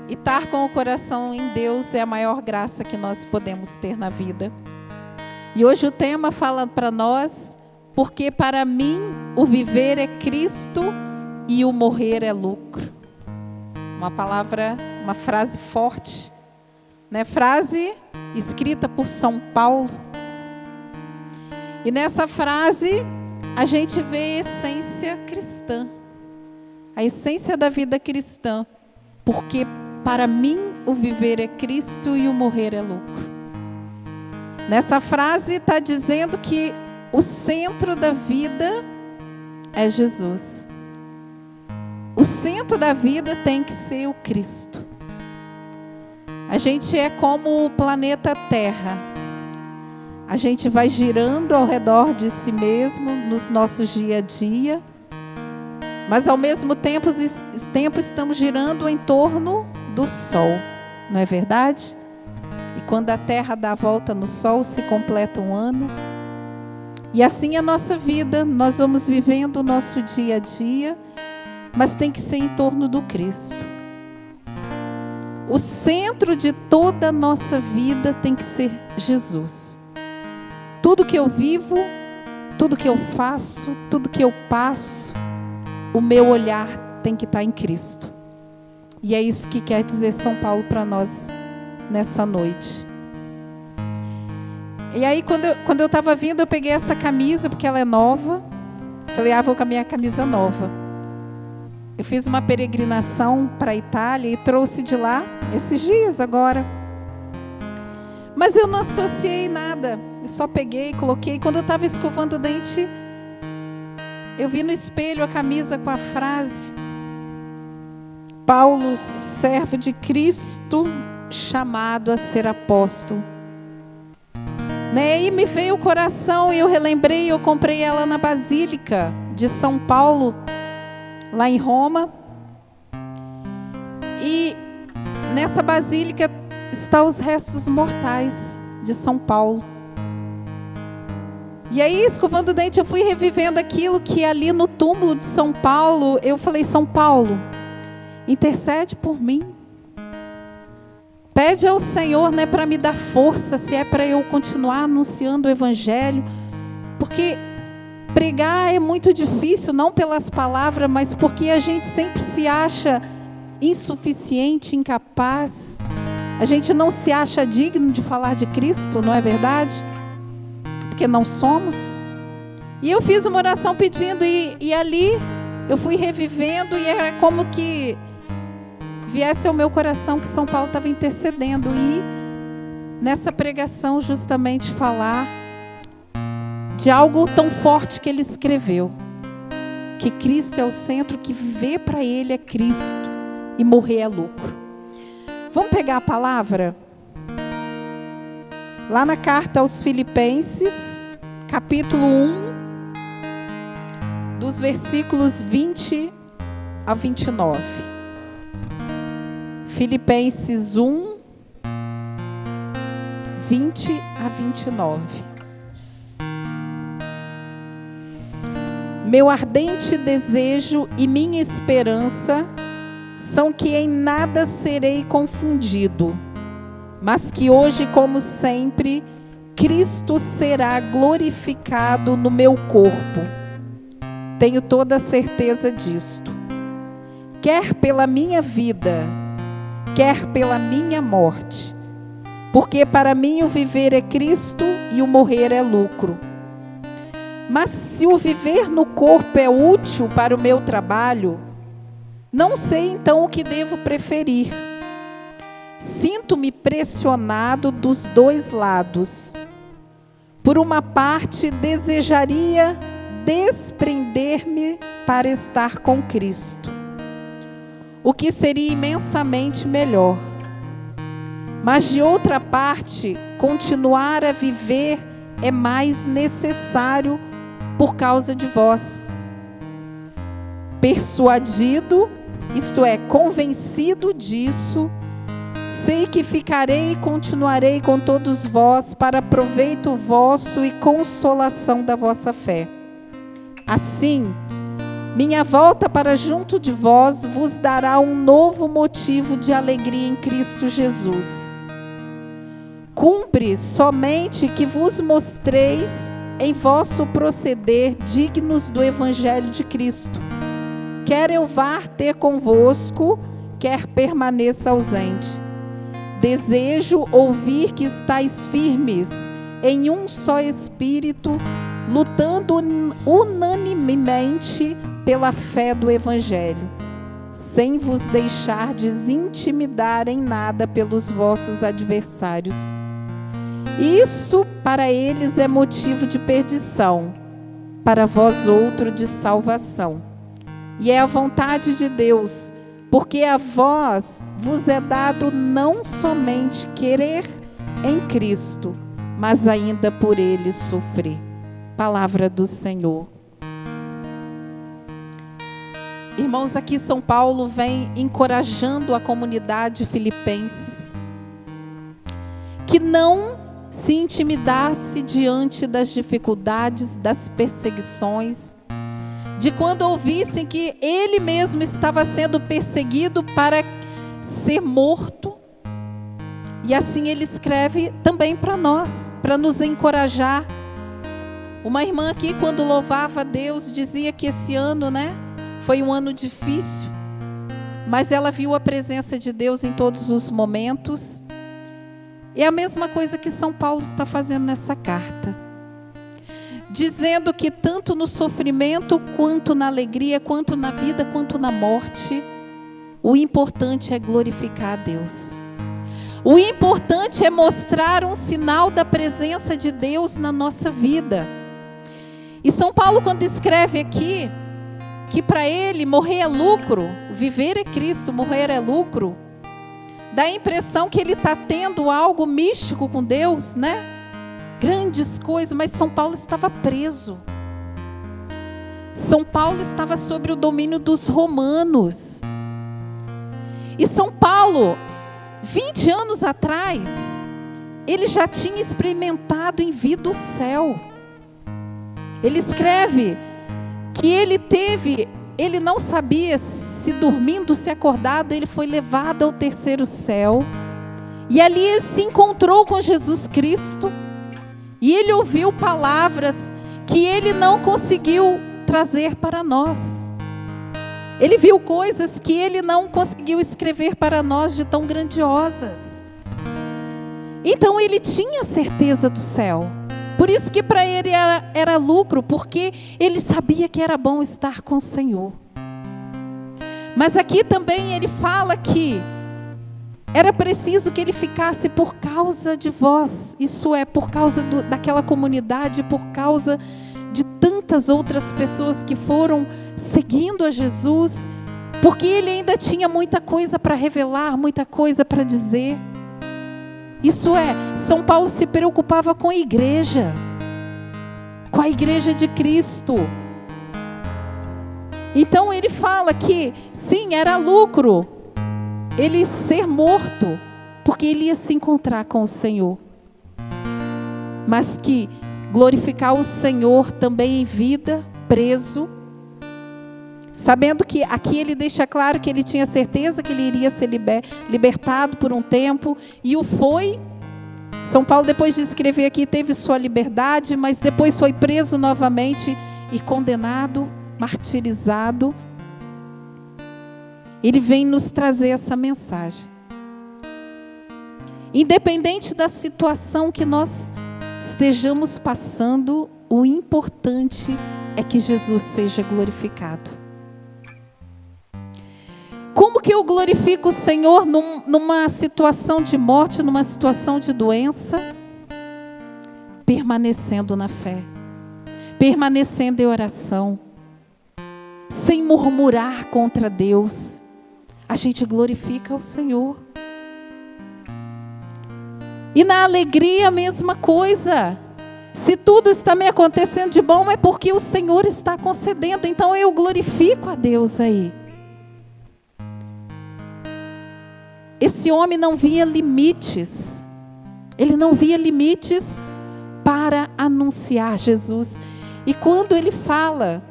E estar com o coração em Deus é a maior graça que nós podemos ter na vida. E hoje o tema fala para nós, porque para mim o viver é Cristo e o morrer é lucro. Uma frase forte, né? Frase escrita por São Paulo. E nessa frase a gente vê a essência cristã, a essência da vida cristã, porque para mim o viver é Cristo e o morrer é lucro. Nessa frase está dizendo que o centro da vida é Jesus. O centro da vida tem que ser o Cristo. A gente é como o planeta Terra. A gente vai girando ao redor de si mesmo nos nossos dia a dia, mas ao mesmo tempo estamos girando em torno do Sol, não é verdade? E quando a Terra dá a volta no Sol, se completa um ano. E assim é a nossa vida, nós vamos vivendo o nosso dia a dia, mas tem que ser em torno do Cristo. O centro de toda a nossa vida tem que ser Jesus. Tudo que eu vivo, tudo que eu faço, tudo que eu passo, o meu olhar tem que estar em Cristo. E é isso que quer dizer São Paulo para nós nessa noite. E aí quando eu estava vindo, eu peguei essa camisa, porque ela é nova. Falei, vou com a minha camisa nova. Eu fiz uma peregrinação para a Itália e trouxe de lá, esses dias agora. Mas eu não associei nada. Eu só peguei, coloquei. Quando eu estava escovando o dente, eu vi no espelho a camisa com a frase: Paulo, servo de Cristo, chamado a ser apóstolo. E me veio o coração e eu relembrei, eu comprei ela na Basílica de São Paulo, lá em Roma. E nessa Basílica estão os restos mortais de São Paulo. E aí, escovando o dente, eu fui revivendo aquilo que ali no túmulo de São Paulo, eu falei: São Paulo, intercede por mim. Pede ao Senhor, para me dar força, se é para eu continuar anunciando o Evangelho. Porque pregar é muito difícil, não pelas palavras, mas porque a gente sempre se acha insuficiente, incapaz. A gente não se acha digno de falar de Cristo, não é verdade? Porque não somos. E eu fiz uma oração pedindo, e ali eu fui revivendo, e era como que viesse ao meu coração que São Paulo estava intercedendo. E nessa pregação justamente falar de algo tão forte que ele escreveu, que Cristo é o centro, que viver para ele é Cristo e morrer é lucro. Vamos pegar a palavra? Lá na carta aos Filipenses, capítulo 1, dos versículos 20 a 29. Filipenses 1, 20 a 29. Meu ardente desejo e minha esperança são que em nada serei confundido, mas que hoje, como sempre, Cristo será glorificado no meu corpo. Tenho toda a certeza disto. Quer pela minha vida, quer pela minha morte. Porque para mim o viver é Cristo e o morrer é lucro. Mas se o viver no corpo é útil para o meu trabalho, não sei então o que devo preferir. Sinto-me pressionado dos dois lados. Por uma parte, desejaria desprender-me para estar com Cristo, o que seria imensamente melhor. Mas de outra parte, continuar a viver é mais necessário por causa de vós. Persuadido, isto é, convencido disso, sei que ficarei e continuarei com todos vós para proveito vosso e consolação da vossa fé. Assim, minha volta para junto de vós vos dará um novo motivo de alegria em Cristo Jesus. Cumpre somente que vos mostreis em vosso proceder dignos do Evangelho de Cristo. Quer eu vá ter convosco, quer permaneça ausente. Desejo ouvir que estáis firmes em um só espírito, lutando unanimemente pela fé do Evangelho, sem vos deixardes intimidar em nada pelos vossos adversários. Isso para eles é motivo de perdição, para vós outro de salvação. E é a vontade de Deus, porque a vós vos é dado não somente querer em Cristo, mas ainda por Ele sofrer. Palavra do Senhor. Irmãos, aqui São Paulo vem encorajando a comunidade filipenses que não se intimidasse diante das dificuldades, das perseguições, de quando ouvissem que ele mesmo estava sendo perseguido para ser morto. E assim ele escreve também para nós, para nos encorajar. Uma irmã aqui, quando louvava a Deus, dizia que esse ano, foi um ano difícil, mas ela viu a presença de Deus em todos os momentos. É a mesma coisa que São Paulo está fazendo nessa carta, dizendo que tanto no sofrimento, quanto na alegria, quanto na vida, quanto na morte, o importante é glorificar a Deus. O importante é mostrar um sinal da presença de Deus na nossa vida. E São Paulo, quando escreve aqui, que para ele morrer é lucro, viver é Cristo, morrer é lucro, dá a impressão que ele está tendo algo místico com Deus, grandes coisas, mas São Paulo estava preso. São Paulo estava sob o domínio dos romanos. E São Paulo, 20 anos atrás, ele já tinha experimentado em vida o céu. Ele escreve que ele não sabia se dormindo, se acordado, ele foi levado ao terceiro céu. E ali ele se encontrou com Jesus Cristo. E ele ouviu palavras que ele não conseguiu trazer para nós. Ele viu coisas que ele não conseguiu escrever para nós de tão grandiosas. Então ele tinha certeza do céu. Por isso que para ele era lucro, porque ele sabia que era bom estar com o Senhor. Mas aqui também ele fala que era preciso que ele ficasse por causa de vós. Isso é, por causa daquela comunidade, por causa de tantas outras pessoas que foram seguindo a Jesus, porque ele ainda tinha muita coisa para revelar, muita coisa para dizer. Isso é, São Paulo se preocupava com a igreja de Cristo. Então ele fala que sim, era lucro ele ser morto, porque ele ia se encontrar com o Senhor. Mas que glorificar o Senhor também em vida, preso, sabendo que aqui ele deixa claro que ele tinha certeza que ele iria ser libertado por um tempo, e o foi. São Paulo, depois de escrever aqui, teve sua liberdade, mas depois foi preso novamente e condenado, martirizado. Ele vem nos trazer essa mensagem. Independente da situação que nós estejamos passando, o importante é que Jesus seja glorificado. Como que eu glorifico o Senhor numa situação de morte, numa situação de doença? Permanecendo na fé, permanecendo em oração, sem murmurar contra Deus. A gente glorifica o Senhor. E na alegria a mesma coisa. Se tudo está me acontecendo de bom, é porque o Senhor está concedendo. Então eu glorifico a Deus aí. Esse homem não via limites. Ele não via limites para anunciar Jesus. E quando ele fala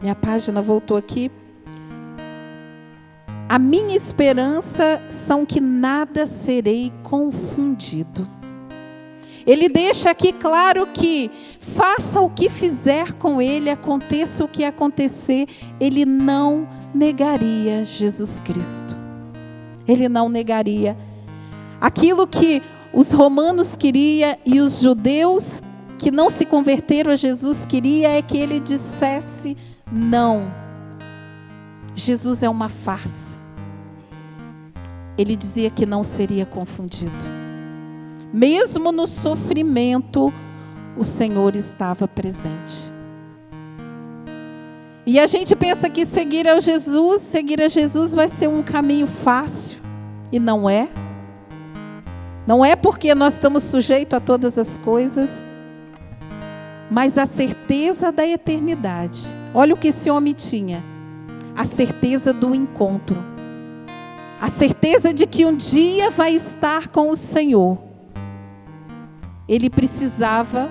Minha página voltou aqui. A minha esperança são que nada serei confundido. Ele deixa aqui claro que faça o que fizer com ele, aconteça o que acontecer, ele não negaria Jesus Cristo. Ele não negaria. Aquilo que os romanos queriam e os judeus que não se converteram a Jesus queria é que ele dissesse não. Jesus é uma farsa. Ele dizia que não seria confundido. Mesmo no sofrimento, o Senhor estava presente. E a gente pensa que seguir a Jesus vai ser um caminho fácil. E não é. Não é porque nós estamos sujeitos a todas as coisas, mas a certeza da eternidade. Olha o que esse homem tinha. A certeza do encontro. A certeza de que um dia vai estar com o Senhor. Ele precisava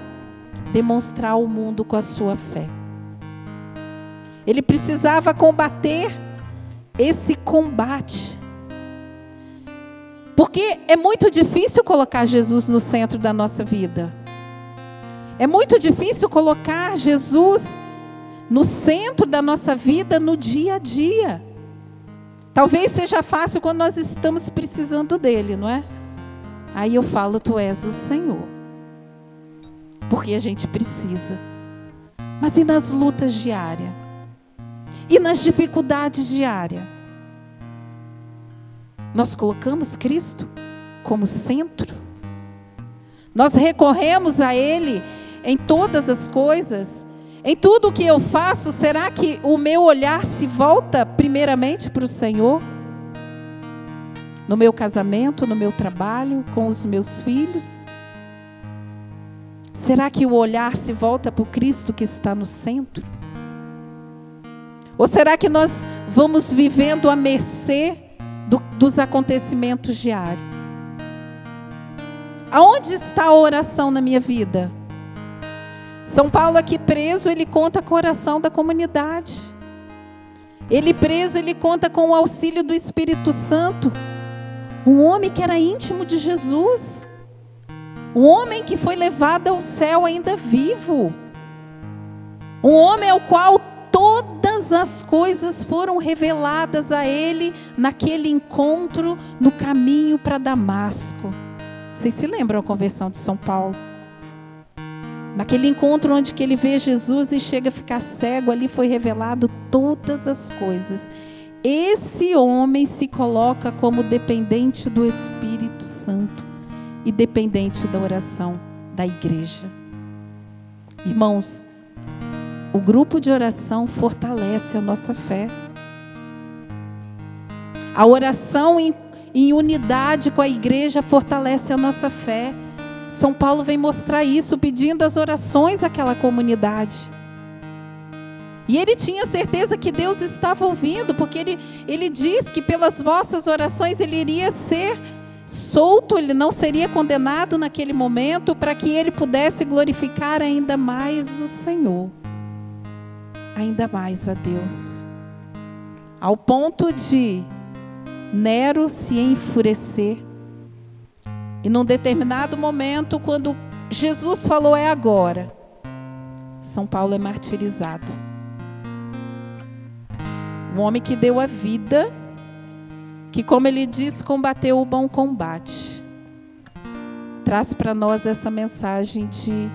demonstrar ao mundo com a sua fé. Ele precisava combater esse combate. Porque é muito difícil colocar Jesus no centro da nossa vida. É muito difícil colocar Jesus no centro da nossa vida no dia a dia. Talvez seja fácil quando nós estamos precisando dele, não é? Aí eu falo, tu és o Senhor. Porque a gente precisa. Mas e nas lutas diárias? E nas dificuldades diárias? Nós colocamos Cristo como centro? Nós recorremos a Ele em todas as coisas? Em tudo o que eu faço, será que o meu olhar se volta primeiramente para o Senhor? No meu casamento, no meu trabalho, com os meus filhos? Será que o olhar se volta para o Cristo que está no centro? Ou será que nós vamos vivendo à mercê dos acontecimentos diários? Aonde está a oração na minha vida? São Paulo aqui preso, ele conta com a oração da comunidade. Ele preso, ele conta com o auxílio do Espírito Santo. Um homem que era íntimo de Jesus. Um homem que foi levado ao céu ainda vivo. Um homem ao qual todas as coisas foram reveladas a ele naquele encontro no caminho para Damasco. Vocês se lembram a conversão de São Paulo? Naquele encontro onde que ele vê Jesus e chega a ficar cego, ali foi revelado todas as coisas. Esse homem se coloca como dependente do Espírito Santo e dependente da oração da igreja. Irmãos, o grupo de oração fortalece a nossa fé. A oração em unidade com a igreja fortalece a nossa fé. São Paulo vem mostrar isso, pedindo as orações àquela comunidade. E ele tinha certeza que Deus estava ouvindo, porque ele diz que pelas vossas orações ele iria ser solto, ele não seria condenado naquele momento, para que ele pudesse glorificar ainda mais o Senhor, ainda mais a Deus. Ao ponto de Nero se enfurecer. E num determinado momento, quando Jesus falou, é agora, São Paulo é martirizado. Um homem que deu a vida, que, como ele diz, combateu o bom combate. Traz para nós essa mensagem de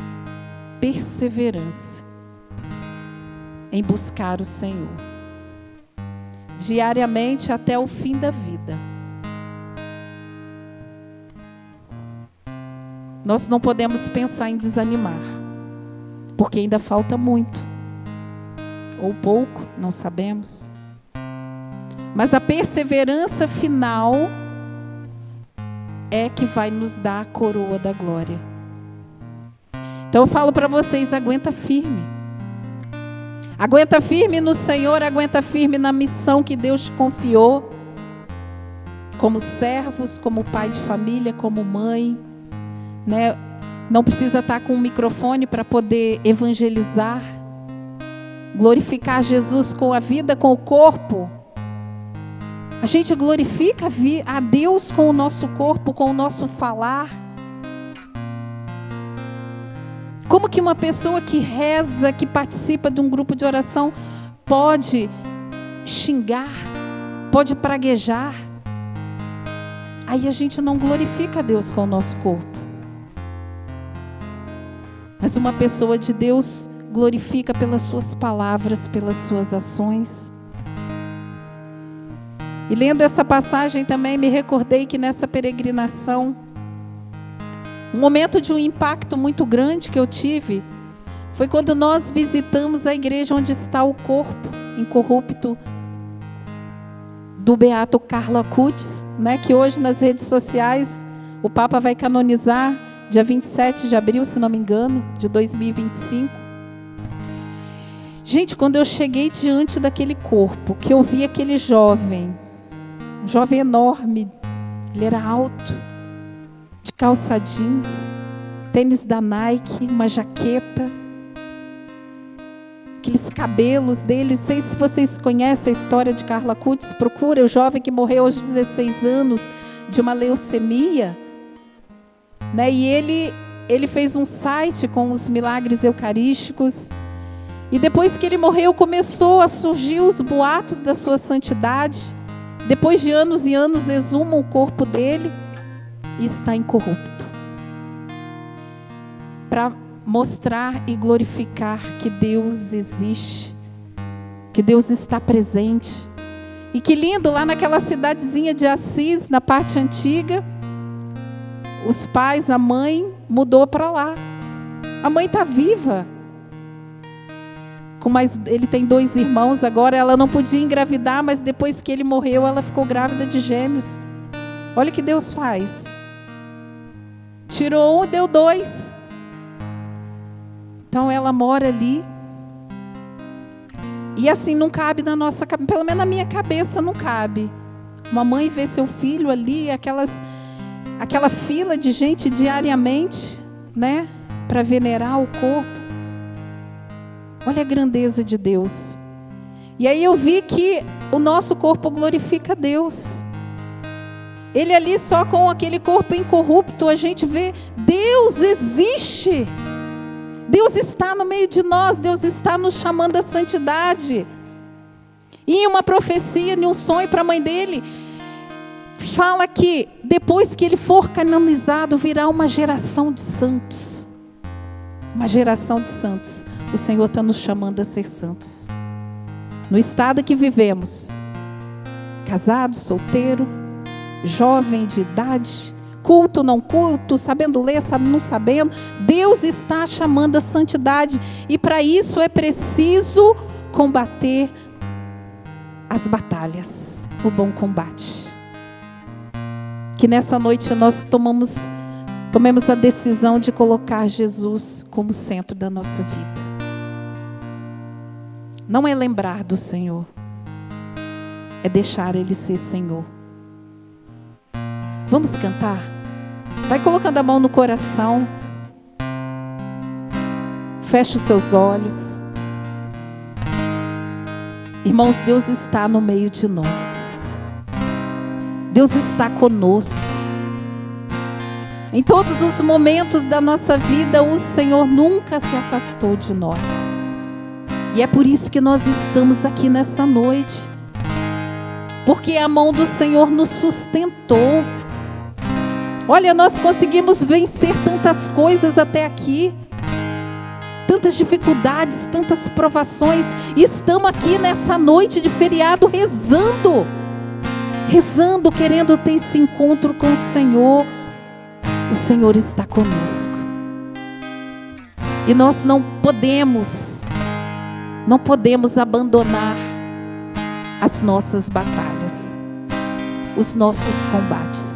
perseverança em buscar o Senhor. Diariamente até o fim da vida. Nós não podemos pensar em desanimar, porque ainda falta muito, ou pouco, não sabemos. Mas a perseverança final é que vai nos dar a coroa da glória. Então eu falo para vocês, aguenta firme. Aguenta firme no Senhor, aguenta firme na missão que Deus te confiou. Como servos, como pai de família, como mãe. Né? Não precisa estar com um microfone para poder evangelizar. glorificar Jesus com a vida, com o corpo. A gente glorifica a Deus com o nosso corpo, com o nosso falar. Como que uma pessoa que reza, que participa de um grupo de oração, pode xingar, pode praguejar? Aí a gente não glorifica a Deus com o nosso corpo. Mas uma pessoa de Deus glorifica pelas suas palavras, pelas suas ações. E lendo essa passagem também me recordei que nessa peregrinação, um momento de um impacto muito grande que eu tive foi quando nós visitamos a igreja onde está o corpo incorrupto do beato Carlo Acutis, né, que hoje nas redes sociais o Papa vai canonizar dia 27 de abril, se não me engano, de 2025. Gente, quando eu cheguei diante daquele corpo, que eu vi aquele jovem, um jovem enorme, ele era alto, de calça jeans, tênis da Nike, uma jaqueta, aqueles cabelos dele. Não sei se vocês conhecem a história de Carlo Acutis, procura, o jovem que morreu aos 16 anos de uma leucemia, né? E ele fez um site com os milagres eucarísticos, e depois que ele morreu começou a surgir os boatos da sua santidade. Depois de anos e anos exumam o corpo dele e está incorrupto, para mostrar e glorificar que Deus existe, que Deus está presente. E que lindo, lá naquela cidadezinha de Assis, na parte antiga, os pais, a mãe mudou para lá. A mãe está viva. Ele tem 2 irmãos, agora ela não podia engravidar, mas depois que ele morreu, ela ficou grávida de gêmeos. Olha o que Deus faz. Tirou um, deu 2. Então ela mora ali. E assim, não cabe na nossa cabeça, pelo menos na minha cabeça não cabe. Uma mãe vê seu filho ali, aquela fila de gente diariamente, né, para venerar o corpo. Olha a grandeza de Deus. E aí eu vi que o nosso corpo glorifica a Deus. Ele ali só com aquele corpo incorrupto, a gente vê, Deus existe. Deus está no meio de nós, Deus está nos chamando à santidade. E em uma profecia, em um sonho para a mãe dele, fala que depois que ele for canonizado, virá uma geração de santos. Uma geração de santos. O Senhor está nos chamando a ser santos. No estado que vivemos, casado, solteiro, jovem de idade, culto, não culto, sabendo ler, não sabendo, Deus está chamando a santidade. E para isso é preciso combater as batalhas, o bom combate. Que nessa noite nós tomemos a decisão de colocar Jesus como centro da nossa vida. Não é lembrar do Senhor, é deixar Ele ser Senhor. Vamos cantar? Vai colocando a mão no coração. Feche os seus olhos. Irmãos, Deus está no meio de nós. Deus está conosco. Em todos os momentos da nossa vida, o Senhor nunca se afastou de nós. E é por isso que nós estamos aqui nessa noite. Porque a mão do Senhor nos sustentou. Olha, nós conseguimos vencer tantas coisas até aqui. Tantas dificuldades, tantas provações. E estamos aqui nessa noite de feriado rezando. Rezando, querendo ter esse encontro com o Senhor. O Senhor está conosco. E nós não podemos abandonar as nossas batalhas, os nossos combates.